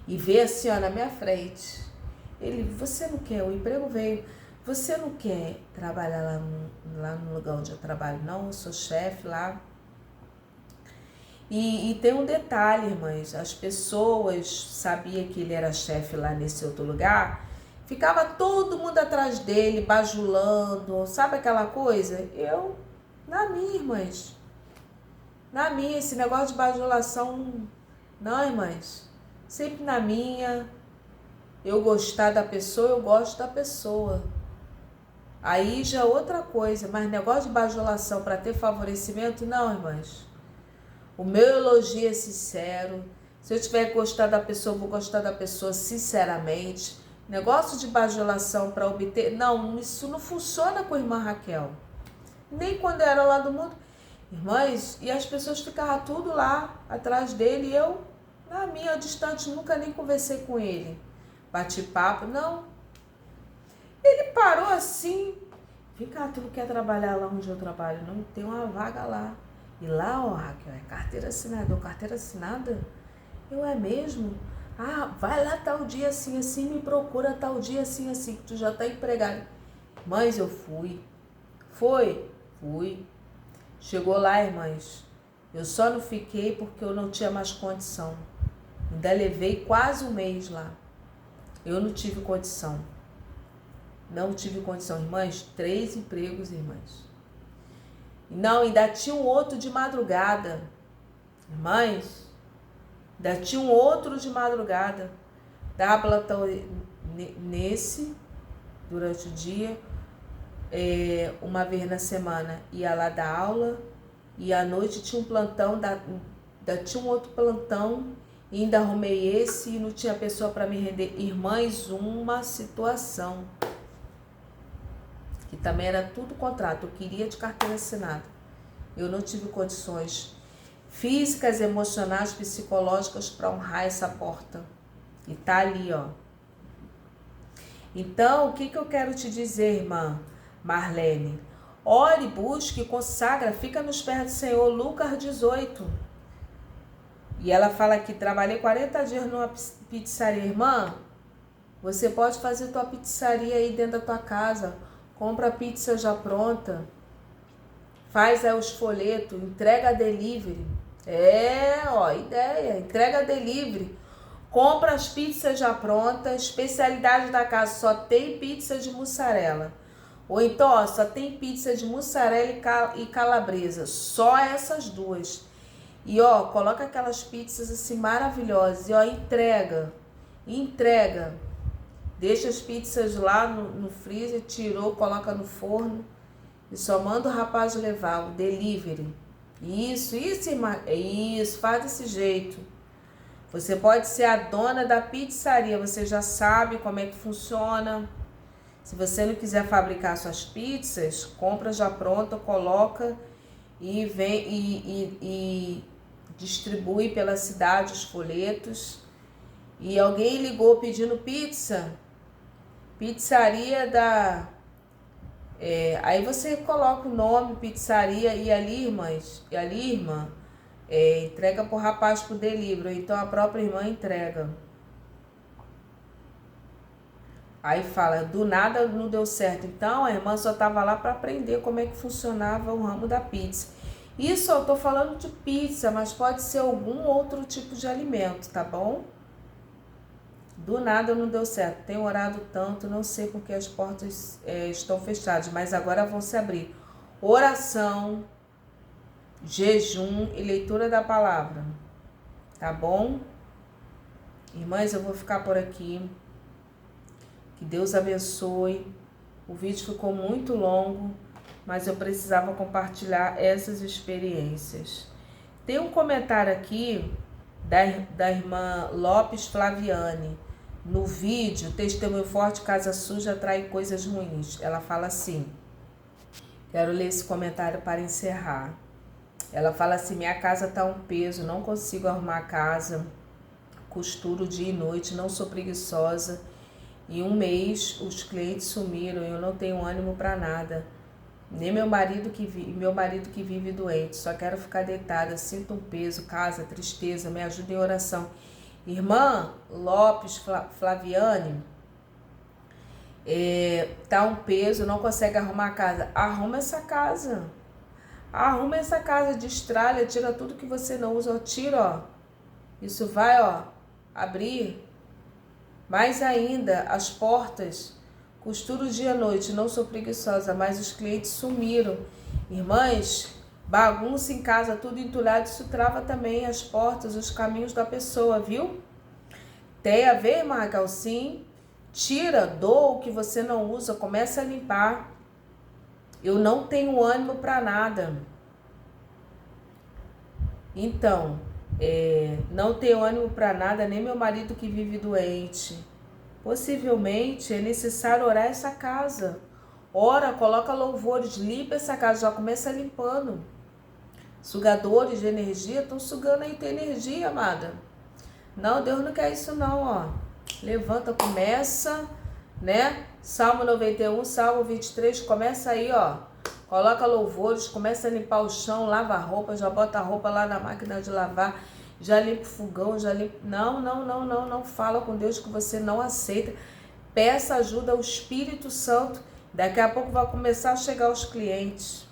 e vê assim, ó, na minha frente. Ele, você não quer, o emprego veio, você não quer trabalhar lá no lugar onde eu trabalho? Não, eu sou chefe lá. E tem um detalhe, irmãs, as pessoas sabiam que ele era chefe lá nesse outro lugar, ficava todo mundo atrás dele, bajulando, sabe aquela coisa? Eu, na minha, irmãs, na minha, esse negócio de bajulação, não, irmãs, sempre na minha, eu gostar da pessoa, eu gosto da pessoa. Aí já é outra coisa, mas negócio de bajulação para ter favorecimento, não, irmãs. O meu elogio é sincero. Se eu tiver que gostar da pessoa, eu vou gostar da pessoa sinceramente. Negócio de bajulação para obter... Não, isso não funciona com a irmã Raquel. Nem quando era lá do mundo. Irmãs, e as pessoas ficavam tudo lá, atrás dele. E eu, na minha, distante, nunca nem conversei com ele. Bati papo, não. Ele parou assim. Vem cá, tu não quer trabalhar lá onde eu trabalho? Não, tem uma vaga lá. E lá, ó, Raquel, é carteira assinada. Eu, carteira assinada? Eu, é mesmo? Ah, vai lá tal dia assim, assim, me procura tal dia assim, assim, que tu já tá empregado. Mas eu fui. Foi? Fui. Chegou lá, irmãs. Eu só não fiquei porque eu não tinha mais condição. Ainda levei quase um mês lá. Eu não tive condição. Não tive condição, irmãs. 3 empregos, irmãs. Não, ainda tinha um outro de madrugada. Irmãs, ainda tinha um outro de madrugada. Dava plantão nesse, durante o dia, uma vez na semana ia lá dar aula, e à noite tinha um plantão, tinha um outro plantão, e ainda arrumei esse e não tinha pessoa para me render. Irmãs, uma situação. Que também era tudo contrato, eu queria de carteira assinada. Eu não tive condições físicas, emocionais, psicológicas para honrar essa porta. E tá ali, ó. Então, o que eu quero te dizer, irmã Marlene? Ore, busque, consagra, fica nos pés do Senhor. Lucas 18. E ela fala aqui, trabalhei 40 dias numa pizzaria. Irmã, você pode fazer tua pizzaria aí dentro da tua casa. Compra a pizza já pronta, faz aí os folhetos, entrega a delivery. Ideia, entrega a delivery. Compra as pizzas já prontas, especialidade da casa, só tem pizza de mussarela. Ou então, ó, só tem pizza de mussarela e calabresa, só essas duas. E ó, coloca aquelas pizzas assim maravilhosas e ó, entrega. Deixa as pizzas lá no freezer, tirou, coloca no forno e só manda o rapaz levar, o delivery. Isso, faz desse jeito. Você pode ser a dona da pizzaria, você já sabe como é que funciona. Se você não quiser fabricar suas pizzas, compra já pronta, coloca e vem e distribui pela cidade os folhetos. E alguém ligou pedindo pizza. Pizzaria da... aí você coloca o nome, pizzaria, e ali, irmãs, irmã, entrega pro rapaz pro delivery, então a própria irmã entrega. Aí fala, do nada não deu certo. Então a irmã só tava lá para aprender como é que funcionava o ramo da pizza. Isso eu tô falando de pizza, mas pode ser algum outro tipo de alimento, tá bom? Do nada não deu certo, tenho orado tanto, não sei porque as portas estão fechadas, mas agora vão se abrir. Oração, jejum e leitura da palavra, tá bom? Irmãs, eu vou ficar por aqui. Que Deus abençoe. O vídeo ficou muito longo, mas eu precisava compartilhar essas experiências. Tem um comentário aqui da irmã Lopes Flaviane. No vídeo, testemunho forte, casa suja atrai coisas ruins. Ela fala assim, quero ler esse comentário para encerrar. Ela fala assim, minha casa tá um peso, não consigo arrumar a casa, costuro dia e noite, não sou preguiçosa. Em um mês, os clientes sumiram, eu não tenho ânimo para nada. Nem meu marido que vive doente, só quero ficar deitada, sinto um peso, casa, tristeza, me ajuda em oração. Irmã Lopes Flaviane, tá um peso, não consegue arrumar a casa. Arruma essa casa. Arruma essa casa, destralha, tira tudo que você não usa, tira, ó. Isso vai, ó, abrir. Mais ainda, as portas. Costuro dia e noite, não sou preguiçosa, mas os clientes sumiram. Irmãs, bagunça em casa, tudo entulhado, isso trava também as portas, os caminhos da pessoa, viu? Tem a ver, irmã Raquel? Sim. Tira, doa o que você não usa, começa a limpar. Eu não tenho ânimo para nada. Então, não tenho ânimo para nada, nem meu marido que vive doente. Possivelmente é necessário orar essa casa. Ora, coloca louvores, limpa essa casa, já começa limpando. Sugadores de energia estão sugando aí tua energia, amada. Não, Deus não quer isso não, ó. Levanta, começa, né? Salmo 91, Salmo 23, começa aí, ó. Coloca louvores, começa a limpar o chão, lava a roupa, já bota a roupa lá na máquina de lavar, já limpa o fogão, já limpa... Não fala com Deus que você não aceita. Peça ajuda ao Espírito Santo. Daqui a pouco vai começar a chegar os clientes.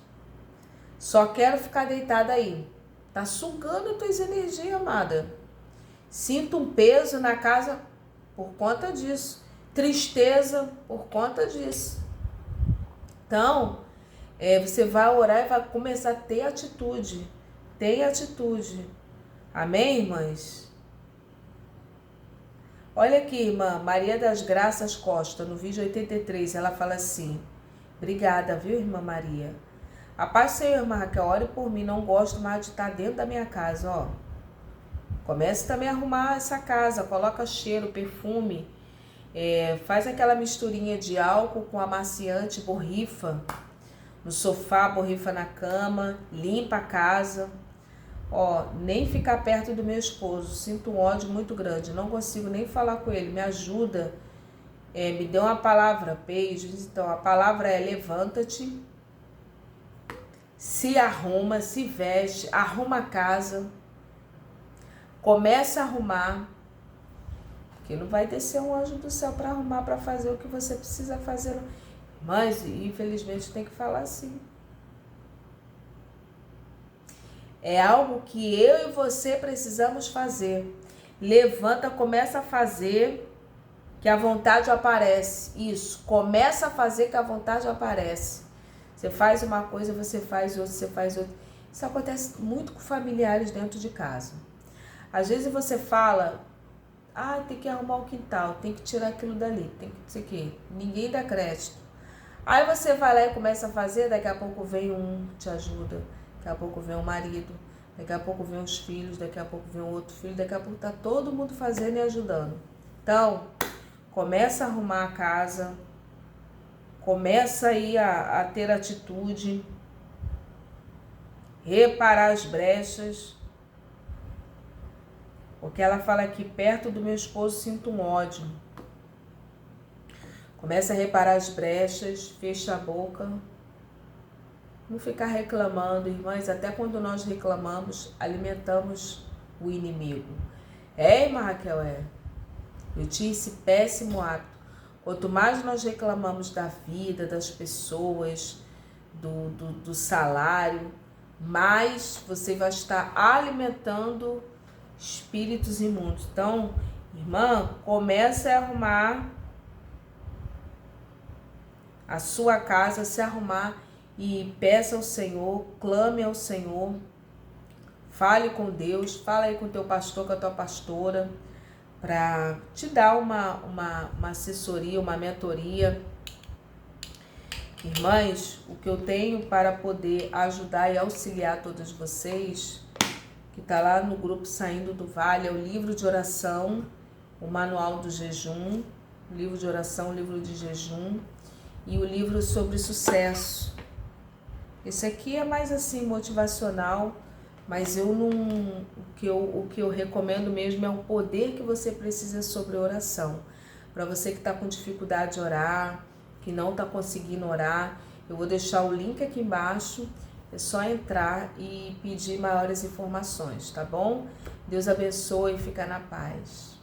Só quero ficar deitada aí. Tá sugando as tuas energias, amada. Sinto um peso na casa por conta disso. Tristeza por conta disso. Então, você vai orar e vai começar a ter atitude. Tenha atitude. Amém, irmãs? Olha aqui, irmã Maria das Graças Costa, no vídeo 83, ela fala assim: obrigada, viu, irmã Maria? A paz do Senhor, irmã Raquel, ore por mim, não gosto mais de estar dentro da minha casa, ó. Comece também a arrumar essa casa, coloca cheiro, perfume, faz aquela misturinha de álcool com amaciante, borrifa no sofá, borrifa na cama, limpa a casa. Ó, nem ficar perto do meu esposo, sinto um ódio muito grande, não consigo nem falar com ele, me ajuda, me dê uma palavra, beijos. Então, a palavra é: levanta-te, se arruma, se veste, arruma a casa, começa a arrumar, porque não vai descer um anjo do céu para arrumar, para fazer o que você precisa fazer. Mas, infelizmente, tem que falar assim. É algo que eu e você precisamos fazer. Levanta, começa a fazer, que a vontade aparece. Isso, começa a fazer que a vontade aparece. Você faz uma coisa, você faz outra, você faz outra. Isso acontece muito com familiares dentro de casa. Às vezes você fala: tem que arrumar o quintal, tem que tirar aquilo dali, tem que não sei o quê. Ninguém dá crédito. Aí você vai lá e começa a fazer, daqui a pouco vem um, te ajuda. Daqui a pouco vem o marido, daqui a pouco vem os filhos, daqui a pouco vem o outro filho, daqui a pouco tá todo mundo fazendo e ajudando. Então, começa a arrumar a casa, começa aí a ter atitude, reparar as brechas, porque ela fala aqui: perto do meu esposo sinto um ódio. Começa a reparar as brechas, fecha a boca. Não ficar reclamando, irmãs. Até quando nós reclamamos, alimentamos o inimigo. Irmã Raquel, eu tinha esse péssimo hábito. Quanto mais nós reclamamos da vida, das pessoas, do salário, mais você vai estar alimentando espíritos imundos. Então, irmã, comece a arrumar a sua casa, se arrumar, e peça ao Senhor, clame ao Senhor, fale com Deus, fala aí com o teu pastor, com a tua pastora, para te dar uma assessoria, uma mentoria. Irmãs, o que eu tenho para poder ajudar e auxiliar todas vocês, que está lá no grupo Saindo do Vale, é o livro de oração, o manual do jejum, o livro de oração, o livro de jejum e o livro sobre sucesso. Esse aqui é mais assim motivacional, mas o que eu recomendo mesmo é o poder que você precisa sobre oração. Para você que está com dificuldade de orar, que não está conseguindo orar, eu vou deixar o link aqui embaixo, é só entrar e pedir maiores informações, tá bom? Deus abençoe e fica na paz.